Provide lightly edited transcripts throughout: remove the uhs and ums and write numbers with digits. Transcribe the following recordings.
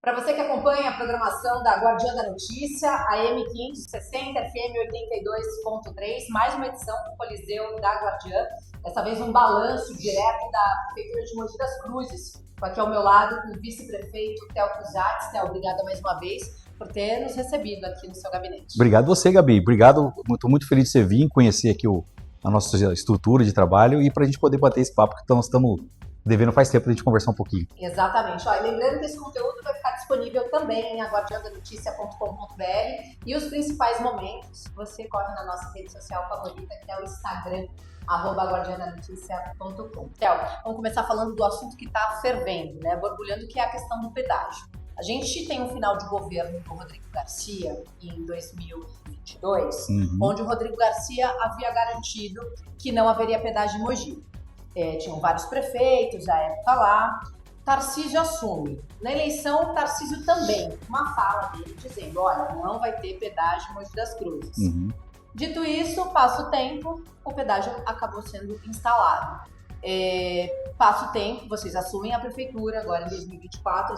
Para você que acompanha a programação da Guardiã da Notícia, a M560 FM 82.3, mais uma edição do Coliseu da Guardiã. Dessa vez um balanço direto da Prefeitura de Mogi das Cruzes. Estou aqui ao meu lado com o vice-prefeito Theo Cruzates. Theo, obrigada mais uma vez por ter nos recebido aqui no seu gabinete. Obrigado você, Gabi. Obrigado. Estou muito feliz de você vir conhecer aqui a nossa estrutura de trabalho e para a gente poder bater esse papo que nós estamos devendo faz tempo para a gente conversar um pouquinho. Exatamente. Olha, lembrando que esse conteúdo vai ficar disponível também em aguardiandanoticia.com.br e os principais momentos você corre na nossa rede social favorita, que é o Instagram, @guardiandanoticia.com. Theo, vamos começar falando do assunto que está fervendo, né? Borbulhando, que é a questão do pedágio. A gente tem um final de governo com o Rodrigo Garcia em 2022, onde o Rodrigo Garcia havia garantido que não haveria pedágio em Mogi. Tinham vários prefeitos à época lá. Tarcísio assume. Na eleição, Tarcísio também, uma fala dele dizendo, olha, não vai ter pedágio em Mogi das Cruzes. Dito isso, passa o tempo, o pedágio acabou sendo instalado. Passa o tempo, vocês assumem a prefeitura, agora em 2024,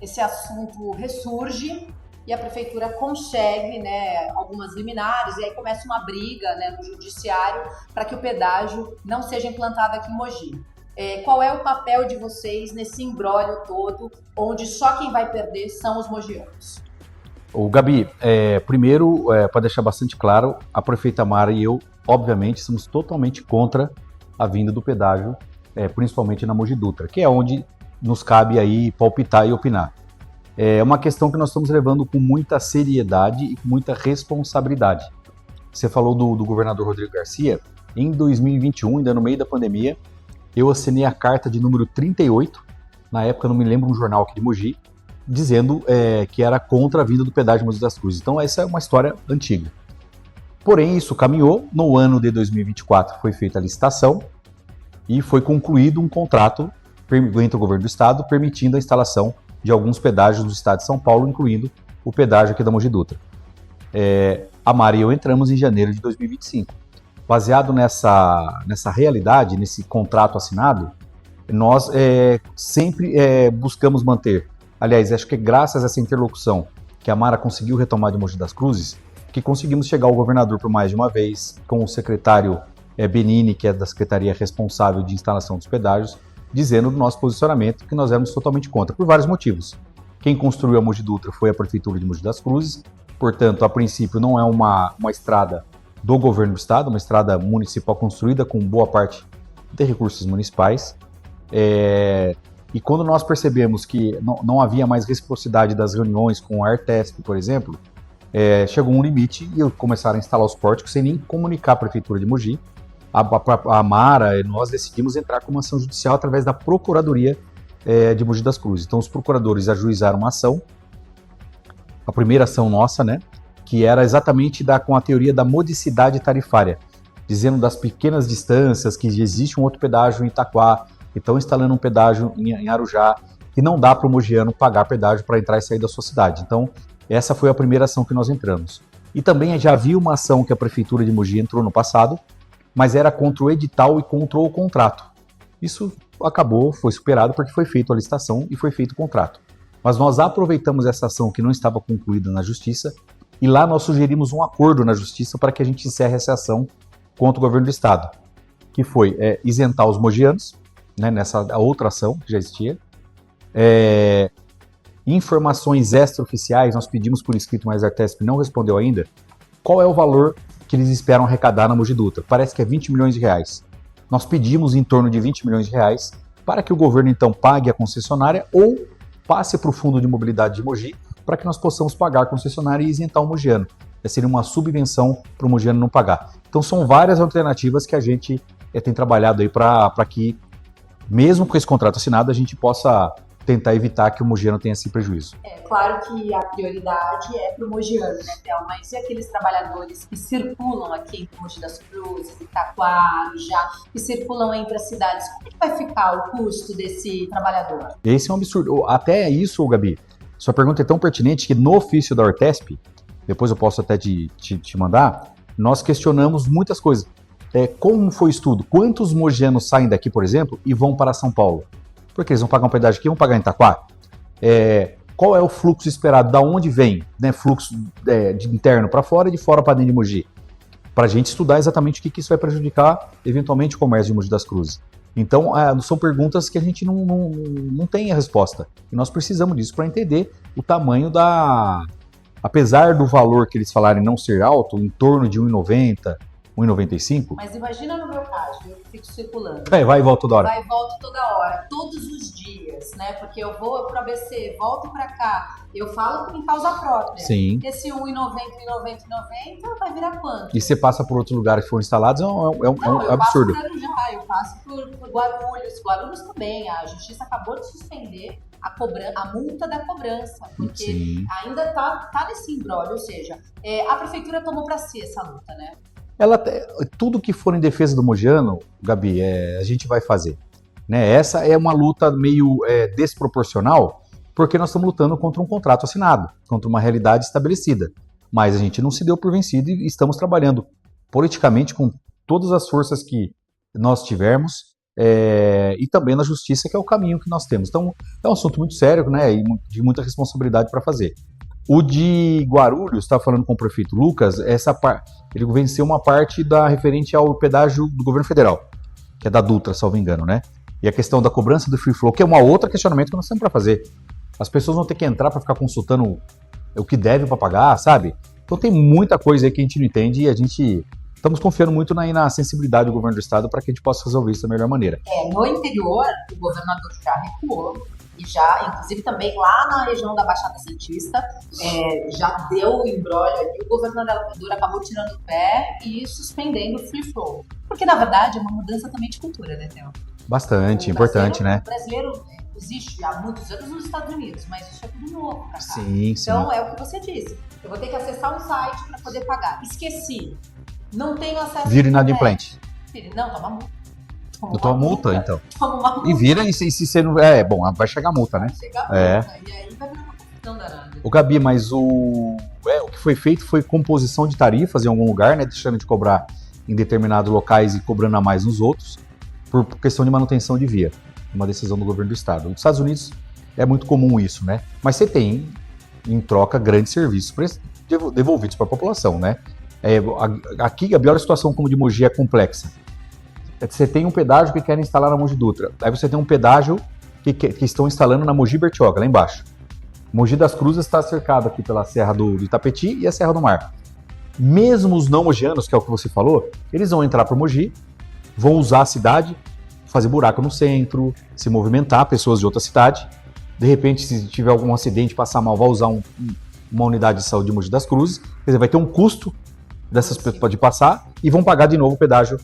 esse assunto ressurge e a prefeitura consegue, né, algumas liminares, e aí começa uma briga, né, no judiciário para que o pedágio não seja implantado aqui em Mogi. Qual é o papel de vocês nesse imbróglio todo, onde só quem vai perder são os mogianos? Gabi, primeiro, para deixar bastante claro, a prefeita Mara e eu, obviamente, somos totalmente contra a vinda do pedágio, principalmente na Mogi Dutra, que é onde nos cabe aí palpitar e opinar. É uma questão que nós estamos levando com muita seriedade e com muita responsabilidade. Você falou do governador Rodrigo Garcia. Em 2021, ainda no meio da pandemia, eu assinei a carta de número 38, na época não me lembro, um jornal aqui de Mogi, dizendo que era contra a vinda do pedágio de Mogi das Cruzes. Então essa é uma história antiga. Porém, isso caminhou. No ano de 2024 foi feita a licitação e foi concluído um contrato entre o governo do estado permitindo a instalação de alguns pedágios do estado de São Paulo, incluindo o pedágio aqui da Mogi Dutra. A Mara e eu entramos em janeiro de 2025. Baseado nessa realidade, nesse contrato assinado, nós sempre buscamos manter. Aliás, acho que graças a essa interlocução que a Mara conseguiu retomar de Mogi das Cruzes, que conseguimos chegar ao governador por mais de uma vez, com o secretário Benini, que é da secretaria responsável de instalação dos pedágios, dizendo do nosso posicionamento que nós éramos totalmente contra, por vários motivos. Quem construiu a Mogi Dutra foi a prefeitura de Mogi das Cruzes, portanto, a princípio não é uma estrada do governo do estado, uma estrada municipal construída com boa parte de recursos municipais. E quando nós percebemos que não havia mais reciprocidade das reuniões com a Artesp, por exemplo, chegou um limite e começaram a instalar os pórticos sem nem comunicar a prefeitura de Mogi. A Mara, nós decidimos entrar com uma ação judicial através da Procuradoria de Mogi das Cruzes. Então os procuradores ajuizaram uma ação, a primeira ação nossa, né, que era exatamente com a teoria da modicidade tarifária, dizendo das pequenas distâncias, que existe um outro pedágio em Itaquá, que estão instalando um pedágio em Arujá, e não dá para o mogiano pagar pedágio para entrar e sair da sua cidade. Então essa foi a primeira ação que nós entramos. E também já havia uma ação que a prefeitura de Mogi entrou no passado, mas era contra o edital e contra o contrato. Isso acabou, foi superado porque foi feita a licitação e foi feito o contrato. Mas nós aproveitamos essa ação que não estava concluída na Justiça e lá nós sugerimos um acordo na Justiça para que a gente encerre essa ação contra o governo do estado, que foi isentar os mogianos, né, nessa outra ação que já existia. Informações extraoficiais, nós pedimos por escrito, mas a Artesp não respondeu ainda. Qual é o valor que eles esperam arrecadar na Mogi Dutra? Parece que é 20 milhões de reais. Nós pedimos em torno de 20 milhões de reais para que o governo então pague a concessionária ou passe para o Fundo de Mobilidade de Mogi para que nós possamos pagar a concessionária e isentar o mogiano. Seria uma subvenção para o mogiano não pagar. Então são várias alternativas que a gente tem trabalhado aí para que, mesmo com esse contrato assinado, a gente possa tentar evitar que o mogiano tenha esse prejuízo. Claro que a prioridade é para o mogiano, né, Theo? Mas e aqueles trabalhadores que circulam aqui em Mogi das Cruzes, Itaquá, Arujá, que circulam entre as cidades? Como é que vai ficar o custo desse trabalhador? Esse é um absurdo. Até isso, Gabi, sua pergunta é tão pertinente que no ofício da Artesp, depois eu posso até te mandar, nós questionamos muitas coisas. Como foi o estudo? Quantos mogianos saem daqui, por exemplo, e vão para São Paulo? Porque eles vão pagar um pedágio aqui e vão pagar em Itaquá? qual é o fluxo esperado, da onde vem, né, fluxo de interno para fora e de fora para dentro de Mogi, para a gente estudar exatamente o que isso vai prejudicar, eventualmente, o comércio de Mogi das Cruzes. Então, são perguntas que a gente não tem a resposta. E nós precisamos disso para entender o tamanho da... Apesar do valor que eles falarem não ser alto, em torno de 1,90, 1,95... Mas imagina no meu caso, eu fico circulando. Vai e volta toda hora. Vai e volta toda hora, todos os dias, né? Porque eu vou para o ABC, volto para cá, eu falo em causa própria. Sim. Esse 1,90 vai virar quanto? E você passa por outros lugares que foram instalados, é um absurdo. Eu passo por Arujá, eu passo por Guarulhos também. A Justiça acabou de suspender a multa da cobrança, porque Sim. ainda tá nesse imbróglio, ou seja, a prefeitura tomou para si essa luta, né? Tudo que for em defesa do mogiano, Gabi, a gente vai fazer. Né? Essa é uma luta meio desproporcional, porque nós estamos lutando contra um contrato assinado, contra uma realidade estabelecida. Mas a gente não se deu por vencido e estamos trabalhando politicamente com todas as forças que nós tivermos, e também na justiça, que é o caminho que nós temos. Então, é um assunto muito sério, né, e de muita responsabilidade para fazer. O de Guarulhos, estava falando com o prefeito Lucas, ele venceu uma parte referente ao pedágio do governo federal, que é da Dutra, salvo engano, né? E a questão da cobrança do free flow, que é um outro questionamento que nós temos para fazer. As pessoas vão ter que entrar para ficar consultando o que deve para pagar, sabe? Então tem muita coisa aí que a gente não entende e estamos confiando muito na sensibilidade do governo do estado para que a gente possa resolver isso da melhor maneira. No interior, o governador já recuou e já, inclusive também lá na região da Baixada Santista, já deu o embrólio ali, o governador acabou tirando o pé e suspendendo o free flow. Porque, na verdade, é uma mudança também de cultura, né, Theo? Bastante, importante, né? O brasileiro existe há muitos anos nos Estados Unidos, mas isso é tudo novo pra cá. Sim. Então, é o que você disse. Eu vou ter que acessar um site para poder pagar. Esqueci. Não tenho acesso... Vira inadimplente. Não, toma multa. Toma multa, então. Toma uma multa. E vira, e se você não... bom, vai chegar a multa, né? Chega a multa, e aí vai virar uma confusão danada. O Gabi, mas o que foi feito foi composição de tarifas em algum lugar, né? Deixando de cobrar em determinados locais e cobrando a mais nos outros, por questão de manutenção de via. Uma decisão do governo do estado. Nos Estados Unidos é muito comum isso, né? Mas você tem, em troca, grandes serviços devolvidos para a população, né? Aqui, Gabi, a situação como de Mogi é complexa. Você tem um pedágio que querem instalar na Mogi Dutra. Aí você tem um pedágio que estão instalando na Mogi Bertioga, lá embaixo. Mogi das Cruzes está cercado aqui pela Serra do Itapetí e a Serra do Mar. Mesmo os não mogianos, que é o que você falou, eles vão entrar por Mogi, vão usar a cidade, fazer buraco no centro, se movimentar, pessoas de outra cidade. De repente, se tiver algum acidente, passar mal, vai usar uma unidade de saúde de Mogi das Cruzes. Quer dizer, vai ter um custo dessas pessoas de passar e vão pagar de novo o pedágio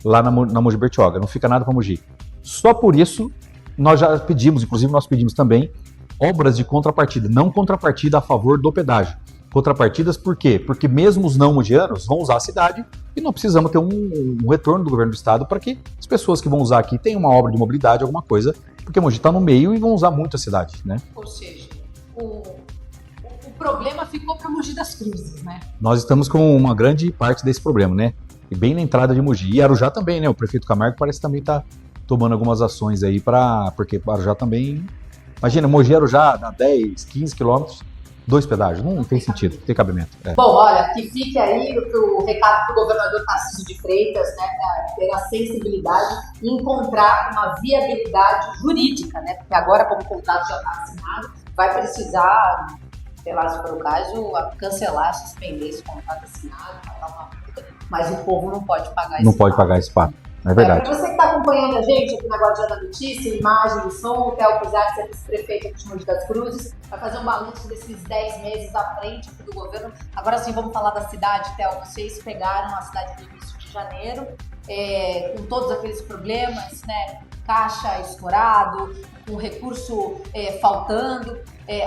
lá na Mogi Bertioga. Não fica nada para Mogi. Só por isso, nós já pedimos, inclusive nós pedimos também, obras de contrapartida, não contrapartida a favor do pedágio. Contrapartidas por quê? Porque mesmo os não mogianos vão usar a cidade e não precisamos ter um retorno do governo do estado para que as pessoas que vão usar aqui tenham uma obra de mobilidade, alguma coisa, porque Mogi está no meio e vão usar muito a cidade, né? Ou seja, o problema ficou para Mogi das Cruzes, né? Nós estamos com uma grande parte desse problema, né? E bem na entrada de Mogi. E Arujá também, né? O prefeito Camargo parece que também está tomando algumas ações aí porque Arujá também... Imagina, Mogi e Arujá dá 10, 15 quilômetros, 2 pedágios. Não tem sentido, não tem cabimento. Bom, olha, que fique aí o recado para o governador Tarcísio de Freitas, né? Ter a sensibilidade e encontrar uma viabilidade jurídica, né? Porque agora, como o contrato já está assinado, vai precisar, sei lá, se for o caso, cancelar, suspender esse contrato assinado, pagar uma multa, mas o povo não pode pagar esse Não pode pagar esse pato, é verdade. Para você que está acompanhando a gente aqui na Guardiã da Notícia, imagem e som, o Theo Pizarro, vice-prefeito aqui de Mogi das Cruzes, vai fazer um balanço desses 10 meses à frente aqui do governo. Agora sim, vamos falar da cidade, Theo. Vocês pegaram a cidade do início de janeiro, com todos aqueles problemas, né? Caixa escorado, com recurso faltando.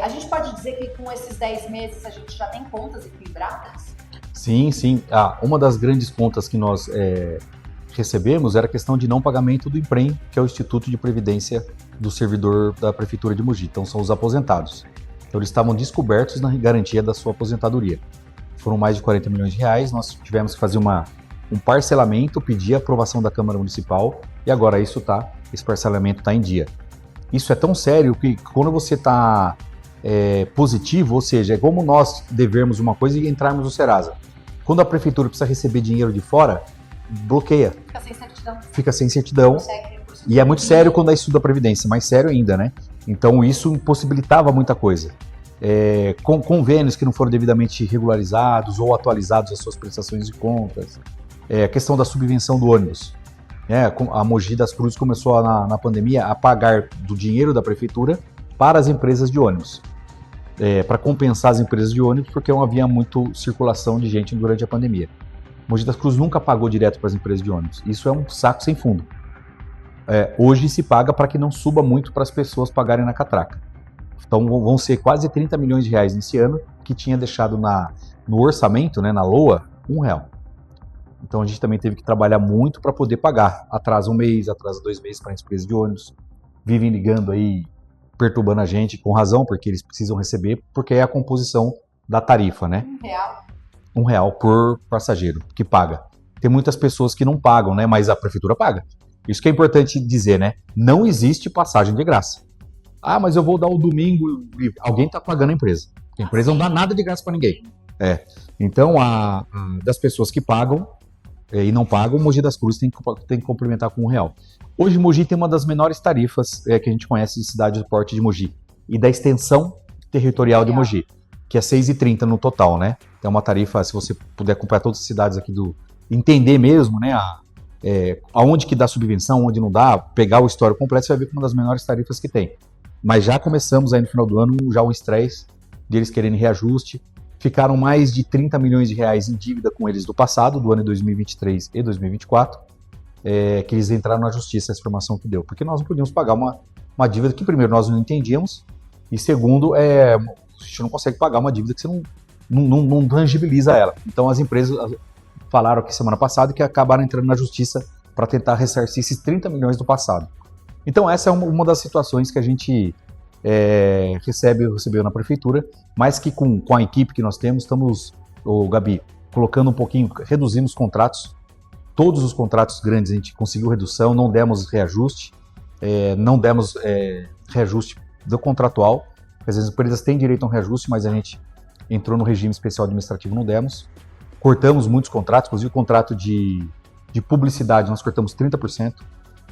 A gente pode dizer que com esses 10 meses a gente já tem contas equilibradas? Sim. Uma das grandes contas que nós recebemos era a questão de não pagamento do INPREM, que é o Instituto de Previdência do servidor da Prefeitura de Mogi. Então, são os aposentados. Então, eles estavam descobertos na garantia da sua aposentadoria. Foram mais de 40 milhões de reais, nós tivemos que fazer um parcelamento, pedir a aprovação da Câmara Municipal, e agora esse parcelamento está em dia. Isso é tão sério que quando você está positivo, ou seja, é como nós devermos uma coisa e entrarmos no Serasa. Quando a prefeitura precisa receber dinheiro de fora, bloqueia. Fica sem certidão. E é muito sério quando é estudo da Previdência, mais sério ainda, né? Então isso impossibilitava muita coisa. Com convênios que não foram devidamente regularizados ou atualizados as suas prestações de contas. A questão da subvenção do ônibus. A Mogi das Cruzes começou na pandemia a pagar do dinheiro da prefeitura para as empresas de ônibus. Para compensar as empresas de ônibus, porque não havia muito circulação de gente durante a pandemia. Mogi das Cruzes nunca pagou direto para as empresas de ônibus. Isso é um saco sem fundo. Hoje se paga para que não suba muito para as pessoas pagarem na catraca. Então vão ser quase 30 milhões de reais nesse ano, que tinha deixado no orçamento, né, na LOA, R$1. Então a gente também teve que trabalhar muito para poder pagar. Atrasa um mês, atrasa 2 meses para as empresas de ônibus. Vivem ligando aí, perturbando a gente, com razão, porque eles precisam receber, porque é a composição da tarifa, né? R$1 por passageiro que paga. Tem muitas pessoas que não pagam, né? Mas a prefeitura paga. Isso que é importante dizer, né? Não existe passagem de graça. Ah, mas eu vou dar o domingo. Alguém está pagando a empresa. A empresa não dá nada de graça para ninguém. Então, das pessoas que pagam e não pagam, o Mogi das Cruzes tem que complementar com R$1. Hoje, Mogi tem uma das menores tarifas que a gente conhece de cidade do porte de Mogi e da extensão territorial de Mogi, que é R$6,30 no total, né? Então, uma tarifa, se você puder comprar todas as cidades aqui entender mesmo, né? Aonde que dá subvenção, onde não dá, pegar o histórico completo, você vai ver que é uma das menores tarifas que tem. Mas já começamos aí no final do ano, já o estresse deles querendo reajuste. Ficaram mais de 30 milhões de reais em dívida com eles do passado, do ano de 2023 e 2024, que eles entraram na justiça, essa informação que deu. Porque nós não podíamos pagar uma dívida que, primeiro, nós não entendíamos, e segundo, a gente não consegue pagar uma dívida que você não tangibiliza ela. Então as empresas falaram aqui semana passada que acabaram entrando na justiça para tentar ressarcir esses 30 milhões do passado. Então essa é uma das situações que a gente recebeu na prefeitura, mas que com a equipe que nós temos, estamos, Gabi, colocando um pouquinho, reduzindo os contratos. Todos os contratos grandes a gente conseguiu redução, não demos reajuste, reajuste do contratual. Às vezes as empresas têm direito a um reajuste, mas a gente entrou no regime especial administrativo, não demos. Cortamos muitos contratos, inclusive o contrato de publicidade, nós cortamos 30%.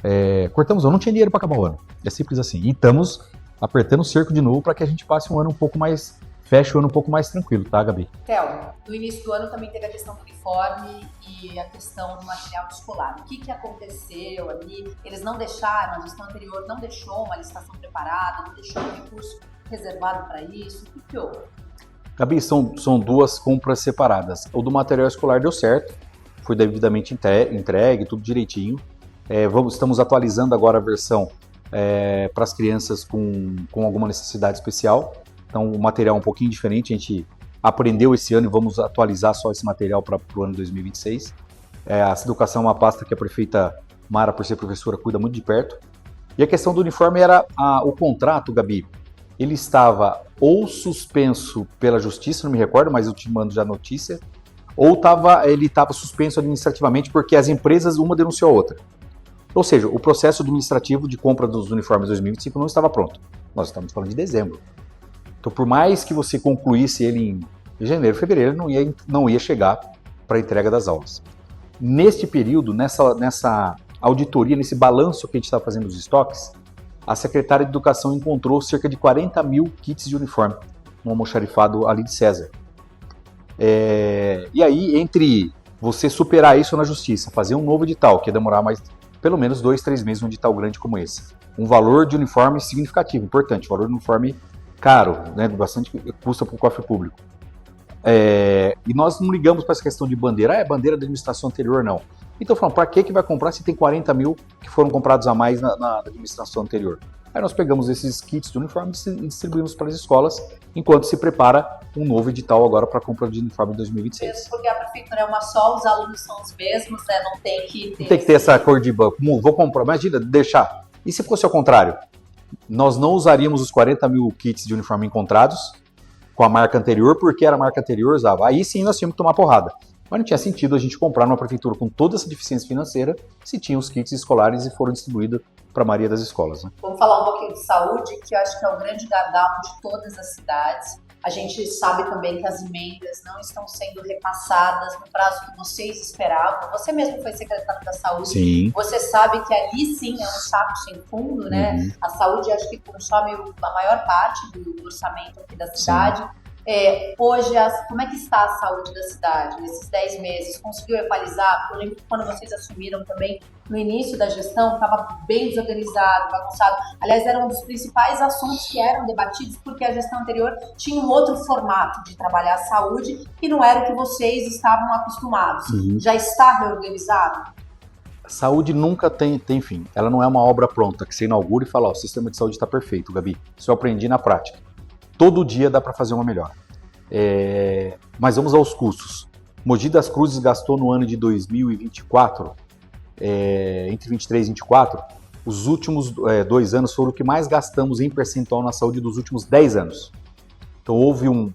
Eu não tinha dinheiro para acabar o ano. É simples assim. E estamos apertando o cerco de novo para que a gente passe um ano um pouco mais, feche o ano um pouco mais tranquilo, tá, Gabi? Théo, no início do ano também teve a questão do uniforme e a questão do material escolar. O que aconteceu ali? Eles não deixaram, a gestão anterior não deixou uma licitação preparada, não deixou um recurso reservado para isso. O que houve? Gabi, são duas compras separadas. O do material escolar deu certo, foi devidamente entregue, tudo direitinho. Estamos atualizando agora a versão para as crianças com alguma necessidade especial. Então o material é um pouquinho diferente, a gente aprendeu esse ano e vamos atualizar só esse material para o ano 2026. A educação é uma pasta que a prefeita Mara, por ser professora, cuida muito de perto. E a questão do uniforme era o contrato, Gabi. Ele estava ou suspenso pela justiça, não me recordo, mas eu te mando já a notícia, ou ele estava suspenso administrativamente porque as empresas, uma denunciou a outra. Ou seja, o processo administrativo de compra dos uniformes 2025 não estava pronto. Nós estamos falando de dezembro. Então, por mais que você concluísse ele em janeiro, fevereiro, não ia chegar para a entrega das aulas. Neste período, nessa auditoria, nesse balanço que a gente está fazendo dos estoques, a secretária de Educação encontrou cerca de 40 mil kits de uniforme no almoxarifado ali de César. E aí, entre você superar isso na justiça, fazer um novo edital, que ia demorar mais pelo menos 2, 3 meses um edital grande como esse, um valor de uniforme significativo, importante, valor de uniforme caro, né, bastante custa para o cofre público. E nós não ligamos para essa questão de bandeira, bandeira da administração anterior, não. Então falamos, para que vai comprar se tem 40 mil que foram comprados a mais na administração anterior? Aí nós pegamos esses kits de uniforme e distribuímos para as escolas, enquanto se prepara um novo edital agora para a compra de uniforme em 2026. Mesmo porque a prefeitura é uma só, os alunos são os mesmos, né? Não tem que ter essa cor de banco. Vou comprar, imagina, deixar. E se fosse ao contrário? Nós não usaríamos os 40 mil kits de uniforme encontrados com a marca anterior, porque era a marca anterior usava. Aí sim nós tínhamos que tomar porrada. Mas não tinha sentido a gente comprar numa prefeitura com toda essa deficiência financeira se tinha os kits escolares e foram distribuídos para a maioria das escolas. Né? Vamos falar um pouquinho de saúde, que eu acho que é o grande gargalo de todas as cidades. A gente sabe também que as emendas não estão sendo repassadas no prazo que vocês esperavam. Você mesmo foi secretário da Saúde. Sim. Você sabe que ali sim é um saco sem fundo, né? A saúde acho que consome a maior parte do orçamento aqui da cidade. Sim. Hoje, como é que está a saúde da cidade nesses 10 meses? Conseguiu equalizar? Eu lembro que quando vocês assumiram também, no início da gestão, estava bem desorganizado, bagunçado. Aliás, era um dos principais assuntos que eram debatidos, porque a gestão anterior tinha um outro formato de trabalhar a saúde, que não era o que vocês estavam acostumados. Já está reorganizado? A saúde nunca tem fim. Ela não é uma obra pronta, que você inaugura e fala, o sistema de saúde está perfeito, Gabi. Isso eu aprendi na prática. Todo dia dá para fazer uma melhor. Mas vamos aos custos. Mogi das Cruzes gastou no ano de 2024, entre 23 e 24, os últimos 2 anos foram o que mais gastamos em percentual na saúde dos últimos 10 anos. Então houve um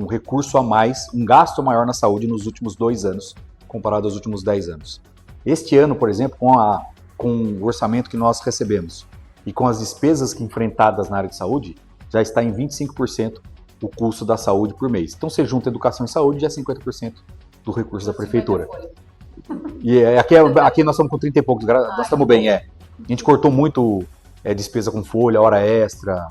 recurso a mais, um gasto maior na saúde nos últimos 2 anos, comparado aos últimos 10 anos. Este ano, por exemplo, com o orçamento que nós recebemos e com as despesas enfrentadas na área de saúde, já está em 25% o custo da saúde por mês. Então, você junta educação e saúde, já é 50% do recurso da prefeitura. E aqui nós estamos com 30 e poucos, nós estamos bem, A gente cortou muito despesa com folha, hora extra,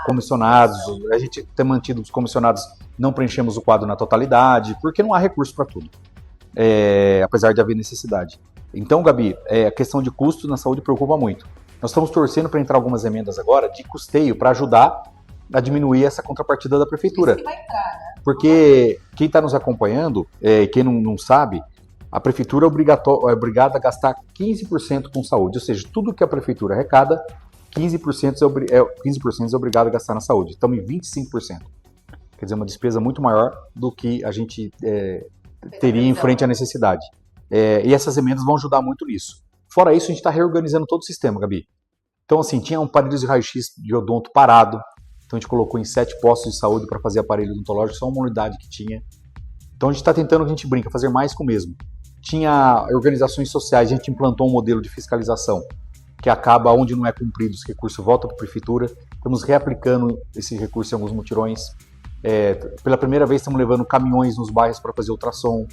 comissionados. A gente tem mantido os comissionados, não preenchemos o quadro na totalidade, porque não há recurso para tudo, apesar de haver necessidade. Então, Gabi, a questão de custo na saúde preocupa muito. Nós estamos torcendo para entrar algumas emendas agora de custeio para ajudar a diminuir essa contrapartida da prefeitura. Isso que vai entrar, né? Porque quem está nos acompanhando, quem não sabe, a prefeitura é obrigada a gastar 15% com saúde. Ou seja, tudo que a prefeitura arrecada, 15% é obrigado a gastar na saúde. Estamos em 25%. Quer dizer, uma despesa muito maior do que a gente teria em frente à necessidade. E essas emendas vão ajudar muito nisso. Fora isso, a gente está reorganizando todo o sistema, Gabi. Então, assim, tinha um aparelho de raio-x de odonto parado. Então, a gente colocou em 7 postos de saúde para fazer aparelho odontológico, só uma unidade que tinha. Então, a gente está tentando, a gente brinca, fazer mais com o mesmo. Tinha organizações sociais, a gente implantou um modelo de fiscalização que acaba onde não é cumprido, esse recurso volta para a prefeitura. Estamos reaplicando esse recurso em alguns mutirões. Pela primeira vez, estamos levando caminhões nos bairros para fazer ultrassom,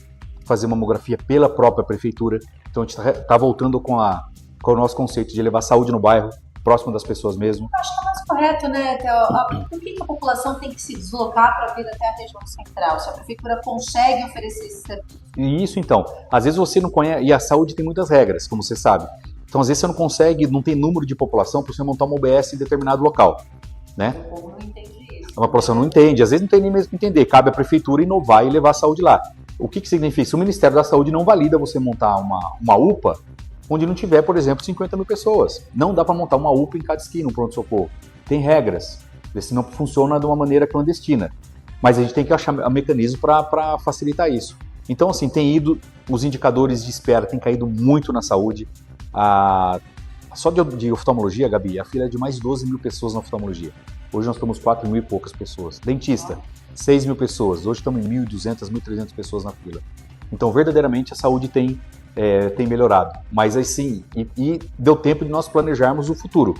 fazer mamografia pela própria prefeitura. Então a gente está voltando com o nosso conceito de levar saúde no bairro, próximo das pessoas mesmo. Eu acho que é mais correto, né, Theo? Por que a população tem que se deslocar para vir até a região central? Se a prefeitura consegue oferecer esse serviço? Isso, então. Às vezes você não conhece, e a saúde tem muitas regras, como você sabe. Então às vezes você não consegue, não tem número de população para você montar uma UBS em determinado local, né? O povo não entende isso. A população não entende, às vezes não tem nem mesmo que entender. Cabe à prefeitura inovar e levar a saúde lá. O que significa isso? O Ministério da Saúde não valida você montar uma UPA onde não tiver, por exemplo, 50 mil pessoas. Não dá para montar uma UPA em cada esquina, um pronto-socorro. Tem regras, senão funciona de uma maneira clandestina. Mas a gente tem que achar um mecanismo para facilitar isso. Então, assim, os indicadores de espera têm caído muito na saúde. Só de oftalmologia, Gabi, a fila é de mais de 12 mil pessoas na oftalmologia. Hoje nós estamos 4 mil e poucas pessoas. Dentista, 6 mil pessoas. Hoje estamos em 1.200, 1.300 pessoas na fila. Então, verdadeiramente, a saúde tem melhorado. Mas, assim, e deu tempo de nós planejarmos o futuro.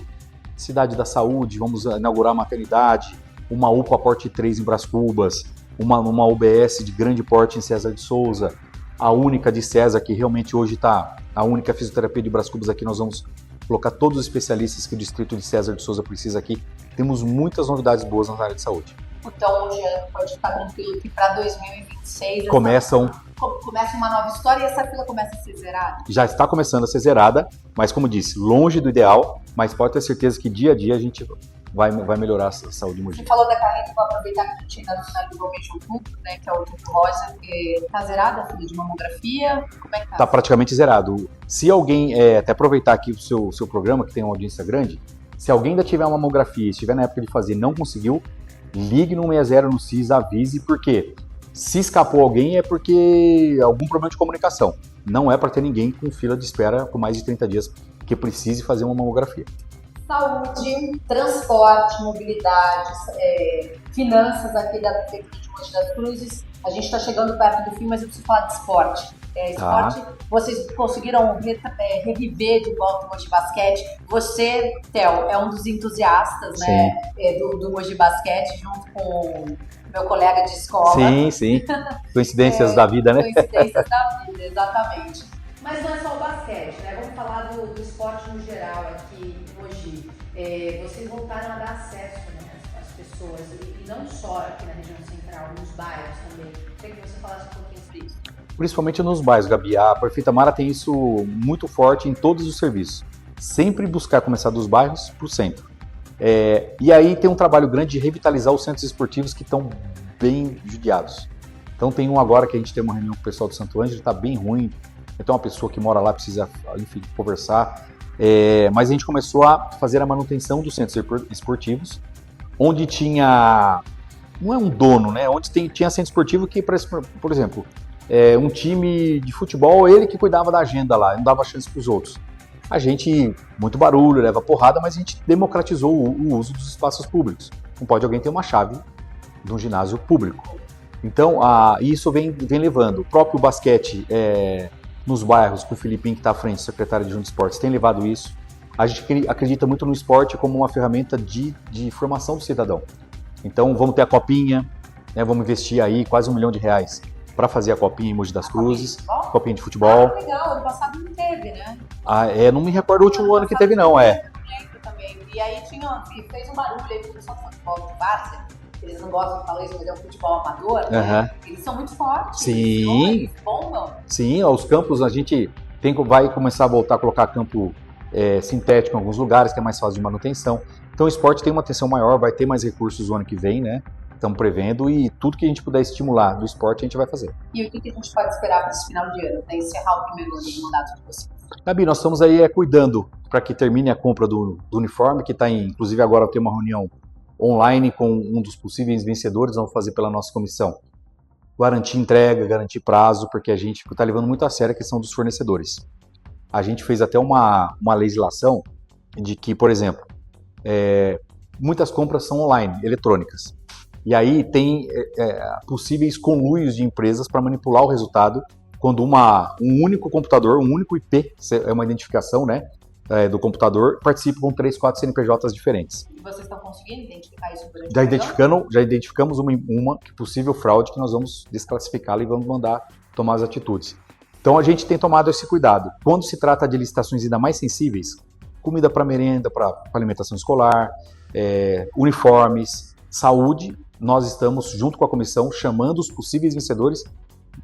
Cidade da Saúde, vamos inaugurar a maternidade, uma UPA porte 3 em Brás Cubas, uma UBS de grande porte em César de Souza, a única de César, que realmente hoje está, a única fisioterapia de Brás Cubas aqui, nós vamos colocar todos os especialistas que o distrito de César de Souza precisa aqui. Temos muitas novidades boas na área de saúde. Então, o Jean pode ficar tranquilo que para 2026 começa uma nova história e essa fila começa a ser zerada? Já está começando a ser zerada, mas como disse, longe do ideal, mas pode ter certeza que dia a dia a gente vai melhorar a saúde de Mogi. Você falou da carreta, vou aproveitar que a gente ainda não está desenvolvendo o outubro, né, que é o outubro rosa, está zerada a fila de mamografia? Como é que está? Está praticamente zerado. Se alguém, até aproveitar aqui o seu programa, que tem uma audiência grande, se alguém ainda tiver uma mamografia, estiver na época de fazer e não conseguiu, ligue no 60 no CIS, avise, porque se escapou alguém é porque algum problema de comunicação. Não é para ter ninguém com fila de espera por mais de 30 dias que precise fazer uma mamografia. Saúde, transporte, mobilidade, finanças aqui da Prefeitura de Mogi das Cruzes. A gente está chegando perto do fim, mas eu preciso falar de esporte. esporte, vocês conseguiram reviver de volta o Mogi Basquete. Você, Theo, é um dos entusiastas, né, do Mogi Basquete, junto com meu colega de escola. Sim. Coincidências da vida, né? Coincidências da vida, exatamente. Mas não é só o basquete, né? Vamos falar do esporte no geral aqui em Mogi. Vocês voltaram a dar acesso, né, às pessoas, e não só aqui na região central, nos bairros também. Queria que você falasse um pouquinho sobre isso. Principalmente nos bairros, Gabi. A Prefeita Mara tem isso muito forte em todos os serviços. Sempre buscar começar dos bairros para o centro. E aí tem um trabalho grande de revitalizar os centros esportivos que estão bem judiados. Então tem um agora que a gente tem uma reunião com o pessoal do Santo Ângelo, está bem ruim. Então uma pessoa que mora lá precisa, enfim, conversar. Mas a gente começou a fazer a manutenção dos centros esportivos, onde tinha, não é um dono, né? Onde tinha centro esportivo que, por exemplo, um time de futebol, ele que cuidava da agenda lá, não dava chance para os outros. A gente, muito barulho, leva porrada, mas a gente democratizou o uso dos espaços públicos. Não pode alguém ter uma chave de um ginásio público. Então, isso vem levando. O próprio basquete nos bairros, com o Filipinho, que está à frente, secretário de Junta de Esportes, tem levado isso. A gente acredita muito no esporte como uma ferramenta de formação do cidadão. Então, vamos ter a copinha, né, vamos investir aí quase R$1 milhão para fazer a copinha em Mogi das Cruzes, copinha de futebol. Legal, ano passado não teve, né? Não me recordo o último ano que teve, não, Não lembro também. E aí fez um barulho aí pro pessoal do futebol de várzea. Eles não gostam de falar isso, mas é um futebol amador, né? Eles são muito fortes. Sim. Eles bombam. Sim, os campos a gente vai começar a voltar a colocar campo sintético em alguns lugares, que é mais fácil de manutenção. Então o esporte tem uma atenção maior, vai ter mais recursos no ano que vem, né? Estamos prevendo, e tudo que a gente puder estimular do esporte a gente vai fazer. E o que a gente pode esperar para esse final de ano, para encerrar o primeiro ano de mandato de vocês? Gabi, nós estamos aí cuidando para que termine a compra do uniforme, que está inclusive agora tem uma reunião online com um dos possíveis vencedores, vamos fazer pela nossa comissão. Garantir entrega, garantir prazo, porque a gente está levando muito a sério a questão dos fornecedores. A gente fez até uma legislação de que, por exemplo, muitas compras são online, eletrônicas. E aí tem possíveis conluios de empresas para manipular o resultado quando um único computador, um único IP, é uma identificação, né, do computador, participa com 3, 4 CNPJs diferentes. E vocês estão conseguindo identificar isso durante Já identificamos uma possível fraude que nós vamos desclassificá-la e vamos mandar tomar as atitudes. Então a gente tem tomado esse cuidado. Quando se trata de licitações ainda mais sensíveis, comida para merenda, para alimentação escolar, uniformes, saúde, nós estamos, junto com a comissão, chamando os possíveis vencedores.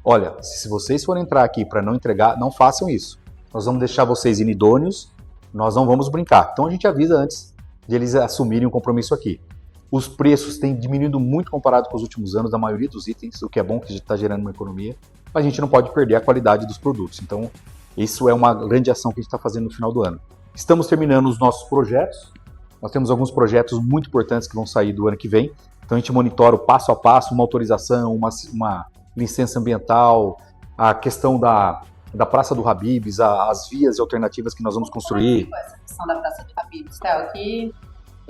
Olha, se vocês forem entrar aqui para não entregar, não façam isso. Nós vamos deixar vocês inidôneos, nós não vamos brincar. Então a gente avisa antes de eles assumirem o compromisso aqui. Os preços têm diminuído muito comparado com os últimos anos, da maioria dos itens, o que é bom, que está gerando uma economia. Mas a gente não pode perder a qualidade dos produtos. Então, isso é uma grande ação que a gente está fazendo no final do ano. Estamos terminando os nossos projetos. Nós temos alguns projetos muito importantes que vão sair do ano que vem. Então, a gente monitora o passo a passo, uma autorização, uma licença ambiental, a questão da Praça do Habib's, as vias e alternativas que nós vamos construir. Essa questão da Praça do Habib's, Theo, que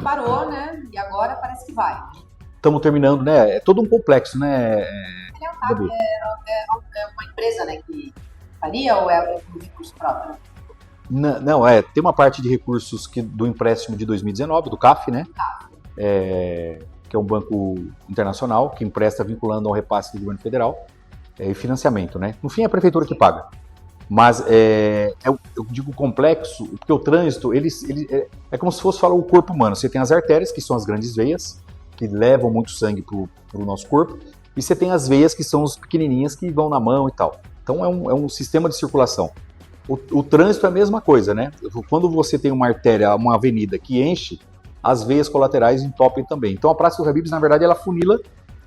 parou, né? E agora parece que vai. Estamos terminando, né? É todo um complexo, né? É uma empresa, né, que faria, ou é um recurso próprio? Não, tem uma parte de recursos do empréstimo de 2019, do CAF, né? Que é um banco internacional que empresta vinculando ao repasse do governo federal, e financiamento, né? No fim, é a prefeitura que paga. Mas eu digo complexo, porque o trânsito, é como se fosse falar o corpo humano. Você tem as artérias, que são as grandes veias, que levam muito sangue para o nosso corpo, e você tem as veias, que são as pequenininhas, que vão na mão e tal. Então é um sistema de circulação. O trânsito é a mesma coisa, né? Quando você tem uma artéria, uma avenida que enche, as veias colaterais entopem também. Então a Praça do Habib's, na verdade, ela funila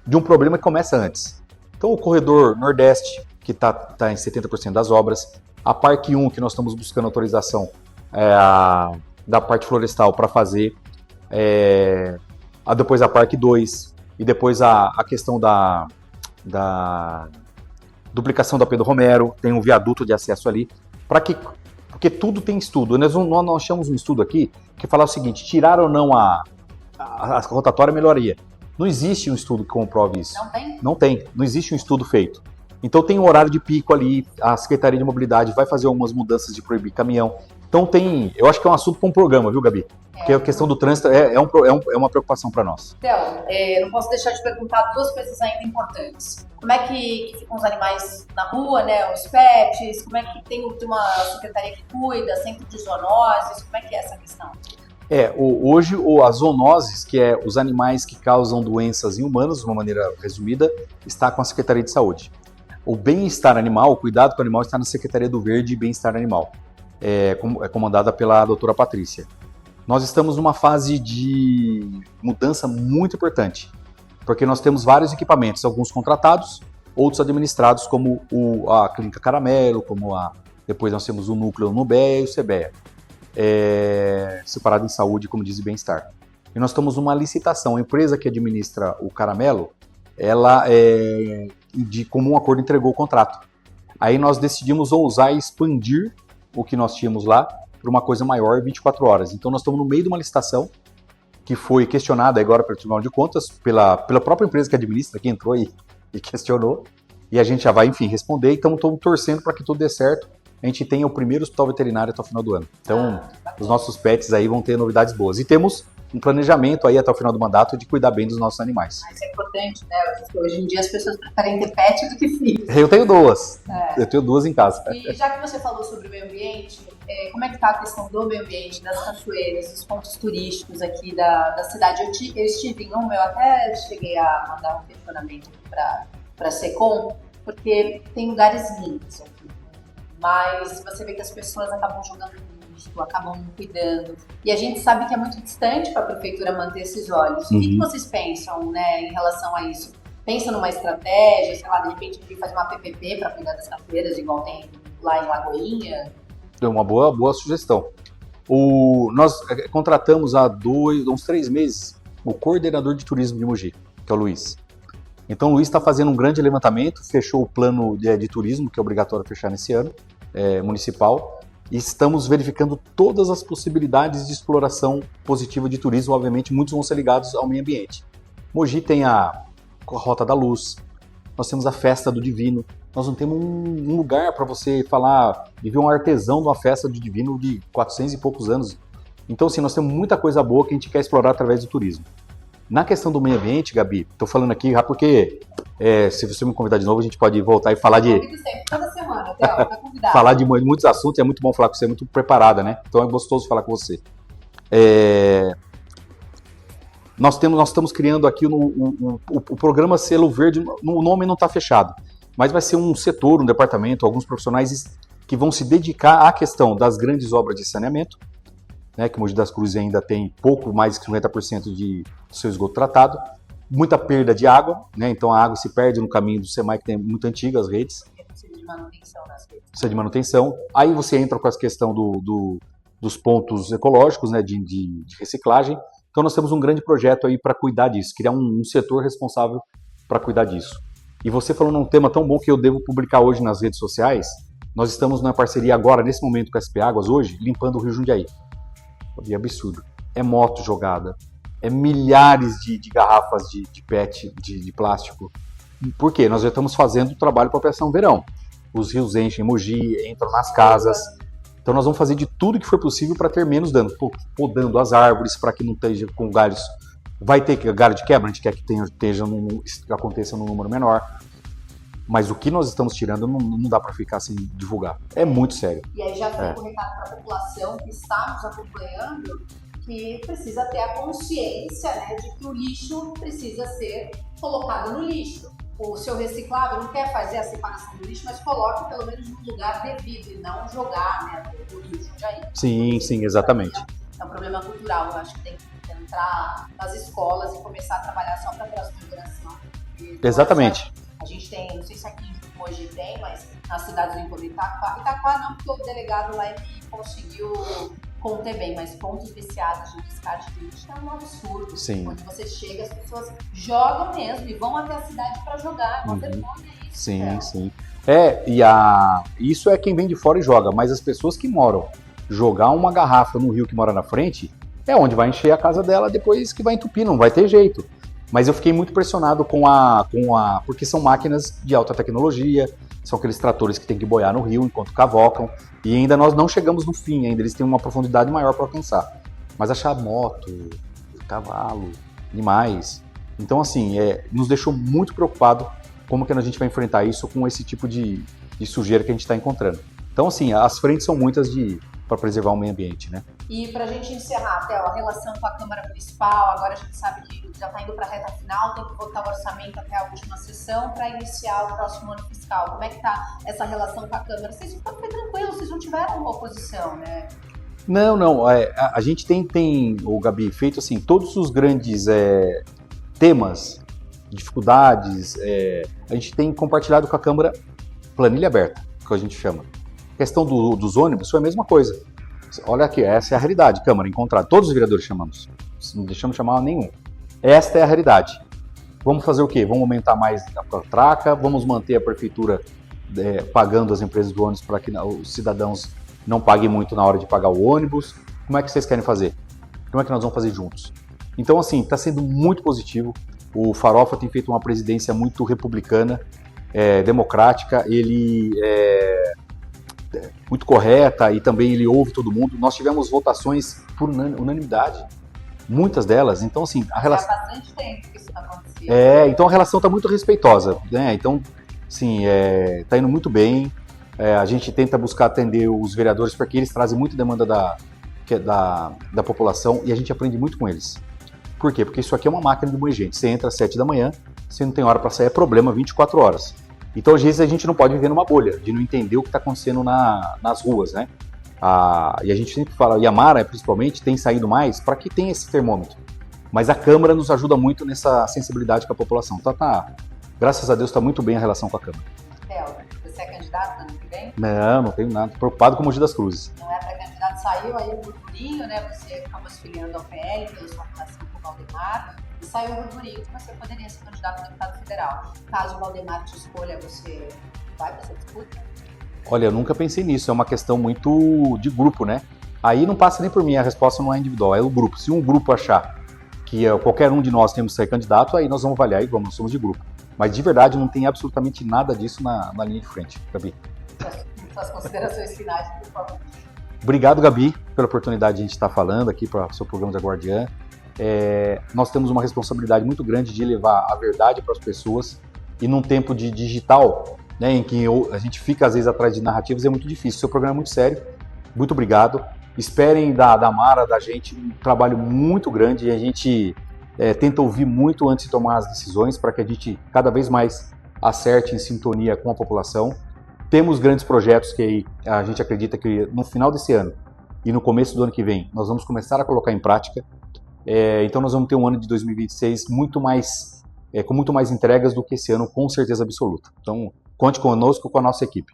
de um problema que começa antes. Então o corredor Nordeste, que está em 70% das obras, a Parque 1, que nós estamos buscando autorização da parte florestal para fazer, depois a Parque 2, e depois a questão da duplicação da Pedro Romero, tem um viaduto de acesso ali, porque tudo tem estudo. Nós achamos um estudo aqui que fala o seguinte: tirar ou não a rotatória melhoraria. Não existe um estudo que comprove isso. Não tem? Não tem. Não existe um estudo feito. Então tem um horário de pico ali, a Secretaria de Mobilidade vai fazer algumas mudanças de proibir caminhão. Então eu acho que é um assunto para um programa, viu, Gabi? Porque a questão do trânsito é uma preocupação para nós. Então, não posso deixar de perguntar duas coisas ainda importantes. Como é que ficam os animais na rua, né? Os pets, como é que tem uma secretaria que cuida, centro de zoonoses, como é que é essa questão? Hoje as zoonoses, que é os animais que causam doenças em humanos, de uma maneira resumida, está com a Secretaria de Saúde. O bem-estar animal, o cuidado com o animal está na Secretaria do Verde e Bem-Estar Animal, é comandada pela doutora Patrícia. Nós estamos numa fase de mudança muito importante, porque nós temos vários equipamentos, alguns contratados, outros administrados, como a Clínica Caramelo, depois nós temos o Núcleo Nubéia e o CBEA, separado em saúde, como diz, e bem-estar. E nós estamos numa licitação, a empresa que administra o Caramelo, ela, de comum acordo, entregou o contrato. Aí nós decidimos ousar e expandir o que nós tínhamos lá para uma coisa maior, 24 horas. Então nós estamos no meio de uma licitação que foi questionada agora pelo Tribunal de Contas, pela própria empresa que administra, que entrou e questionou, e a gente já vai, enfim, responder, então estamos torcendo para que tudo dê certo. A gente tenha o primeiro hospital veterinário até o final do ano. Então, os nossos pets aí vão ter novidades boas. E temos um planejamento aí até o final do mandato de cuidar bem dos nossos animais. Isso é importante, né? Porque hoje em dia as pessoas preferem ter pet do que filhos. Eu tenho duas. Eu tenho duas em casa. E já que você falou sobre o meio ambiente, como é que está a questão do meio ambiente, das cachoeiras, dos pontos turísticos aqui da cidade? Eu estive em uma, eu até cheguei a mandar um questionamento para a SECOM, porque tem lugares lindos aqui. Mas você vê que as pessoas acabam jogando lixo, acabam não cuidando. E a gente sabe que é muito distante para a prefeitura manter esses olhos. O que vocês pensam, né, em relação a isso? Pensam numa estratégia, sei lá, de repente faz uma PPP para cuidar das cachoeiras, igual tem lá em Lagoinha? É uma boa sugestão. Nós contratamos há uns 3 meses o coordenador de turismo de Mogi, que é o Luiz. Então o Luiz está fazendo um grande levantamento, fechou o plano de turismo, que é obrigatório fechar nesse ano, municipal, e estamos verificando todas as possibilidades de exploração positiva de turismo. Obviamente, muitos vão ser ligados ao meio ambiente. Mogi tem a Rota da Luz, nós temos a Festa do Divino, nós não temos um lugar para você falar, viver um artesão de uma festa do Divino de 400 e poucos anos. Então, assim, nós temos muita coisa boa que a gente quer explorar através do turismo. Na questão do meio ambiente, Gabi, estou falando aqui já porque se você me convidar de novo, a gente pode voltar e falar de... Sempre, toda semana, Theo, tá convidado. Falar de muitos assuntos, é muito bom falar com você, é muito preparada, né? Então é gostoso falar com você. Nós estamos criando aqui o programa Selo Verde, o nome não está fechado, mas vai ser um setor, um departamento, alguns profissionais que vão se dedicar à questão das grandes obras de saneamento, né, que Mogi das Cruzes ainda tem pouco mais de 50% do seu esgoto tratado, muita perda de água, né, então a água se perde no caminho do SEMAI, que tem muito antigas redes. Precisa de manutenção nas redes. Precisa de manutenção. Aí você entra com essa questão dos pontos ecológicos, né, de reciclagem. Então nós temos um grande projeto aí para cuidar disso, criar um setor responsável para cuidar disso. E você falou num tema tão bom que eu devo publicar hoje nas redes sociais. Nós estamos numa parceria agora, nesse momento, com a SP Águas, hoje, limpando o Rio Jundiaí. É absurdo. É moto jogada, é milhares de garrafas de PET, de plástico. Por quê? Nós já estamos fazendo o trabalho para a Operação Verão. Os rios enchem, Mogi, entram nas casas. Então nós vamos fazer de tudo que for possível para ter menos dano. Podando as árvores para que não esteja com galhos. Vai ter galho de quebra, a gente quer que aconteça num número menor. Mas o que nós estamos tirando não dá para ficar sem divulgar. É muito sério. E aí já fica um recado para a população que está nos acompanhando, que precisa ter a consciência, né, de que o lixo precisa ser colocado no lixo. O seu reciclável não quer fazer a separação do lixo, mas coloque pelo menos num lugar devido e não jogar, né, no Rio Jundiaí. Sim, exatamente. É um problema cultural, eu acho que tem que entrar nas escolas e começar a trabalhar só para a próxima geração. Exatamente. A gente tem, não sei se aqui em Mogi tem, mas nas cidades do entorno de Itaquá não, porque o delegado lá conseguiu conter bem, mas pontos viciados de descarte de lixo é um absurdo. Sim. Onde você chega, as pessoas jogam mesmo e vão até a cidade para jogar. É uma vergonha isso. Sim. Isso é quem vem de fora e joga, mas as pessoas que moram, jogar uma garrafa no rio que mora na frente, é onde vai encher a casa dela depois que vai entupir, não vai ter jeito. Mas eu fiquei muito impressionado porque são máquinas de alta tecnologia, são aqueles tratores que tem que boiar no rio enquanto cavocam, e ainda nós não chegamos no fim, ainda eles têm uma profundidade maior para alcançar. Mas achar moto, cavalo, animais, então assim, nos deixou muito preocupado como que a gente vai enfrentar isso com esse tipo de sujeira que a gente está encontrando. Então assim, as frentes são muitas para preservar o meio ambiente, né? E para a gente encerrar, Theo, a relação com a Câmara Municipal, agora a gente sabe que já está indo para a reta final, tem que votar o orçamento até a última sessão para iniciar o próximo ano fiscal. Como é que está essa relação com a Câmara? Vocês estão bem tranquilos, vocês não tiveram uma oposição, né? Não. A gente tem, o Gabi, feito assim, todos os grandes temas, dificuldades, a gente tem compartilhado com a Câmara planilha aberta, que a gente chama. A questão dos ônibus foi a mesma coisa. Olha aqui, essa é a realidade, Câmara, encontrada. Todos os vereadores chamamos, não deixamos chamar nenhum. Esta é a realidade. Vamos fazer o quê? Vamos aumentar mais a catraca, vamos manter a prefeitura pagando as empresas do ônibus para que os cidadãos não paguem muito na hora de pagar o ônibus. Como é que vocês querem fazer? Como é que nós vamos fazer juntos? Então, assim, está sendo muito positivo. O Farofa tem feito uma presidência muito republicana, democrática, ele é muito correta e também ele ouve todo mundo. Nós tivemos votações por unanimidade, muitas delas. Então, assim, a relação... Há bastante tempo que isso está acontecendo. Então a relação está muito respeitosa, né? Então, sim, está indo muito bem. A gente tenta buscar atender os vereadores porque eles trazem muita demanda da população e a gente aprende muito com eles. Por quê? Porque isso aqui é uma máquina de moer gente. Você entra às 7 da manhã, você não tem hora para sair, é problema 24 horas. Então, às vezes, a gente não pode viver numa bolha, de não entender o que está acontecendo nas ruas, né? E a gente sempre fala, e a Mara, principalmente, tem saído mais para que tenha esse termômetro. Mas a Câmara nos ajuda muito nessa sensibilidade com a população. Então, graças a Deus, está muito bem a relação com a Câmara. Theo, você é candidato ano que vem? Não tenho nada. Preocupado com o Mogi das Cruzes. Não é pré-candidato, saiu aí um burburinho, né? Você acabou se filiando ao PL pela sua relação com o Valdemar. E saiu um burburinho que você poderia ser candidato a deputado federal. Caso o Valdemar te escolha, você vai para essa disputa? Olha, eu nunca pensei nisso. É uma questão muito de grupo, né? Aí não passa nem por mim, a resposta não é individual, é o grupo. Se um grupo achar que qualquer um de nós temos que ser candidato, aí nós vamos avaliar e nós somos de grupo. Mas de verdade não tem absolutamente nada disso na linha de frente, Gabi. Suas considerações finais, por favor. Obrigado, Gabi, pela oportunidade de a gente estar falando aqui para o seu programa de Guardiã. Nós temos uma responsabilidade muito grande de levar a verdade para as pessoas e num tempo de digital, né, em que a gente fica às vezes atrás de narrativas, é muito difícil. O seu programa é muito sério, muito obrigado. Esperem da Mara, da gente, um trabalho muito grande e a gente tenta ouvir muito antes de tomar as decisões para que a gente cada vez mais acerte em sintonia com a população. Temos grandes projetos que a gente acredita que no final desse ano e no começo do ano que vem nós vamos começar a colocar em prática. Então nós vamos ter um ano de 2026 com muito mais entregas do que esse ano, com certeza absoluta. Então conte conosco, com a nossa equipe.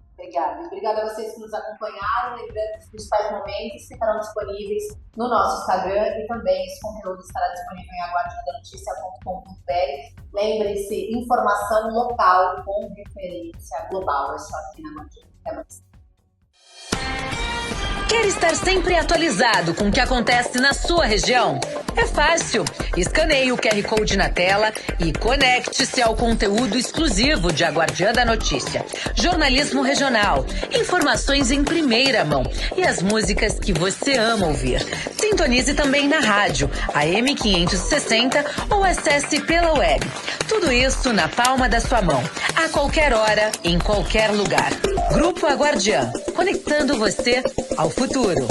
Obrigada a vocês que nos acompanharam. Lembrando que os principais momentos ficarão disponíveis no nosso Instagram e também esse conteúdo estará disponível em aguardadanoticia.com.br. Lembre-se, informação local com referência global. É só aqui na Guardiã. Até mais. Quer estar sempre atualizado com o que acontece na sua região? É fácil. Escaneie o QR Code na tela e conecte-se ao conteúdo exclusivo de A Guardiã da Notícia. Jornalismo regional, informações em primeira mão e as músicas que você ama ouvir. Sintonize também na rádio, AM 560 ou acesse pela web. Tudo isso na palma da sua mão, a qualquer hora, em qualquer lugar. Grupo A Guardiã, conectando você ao futuro.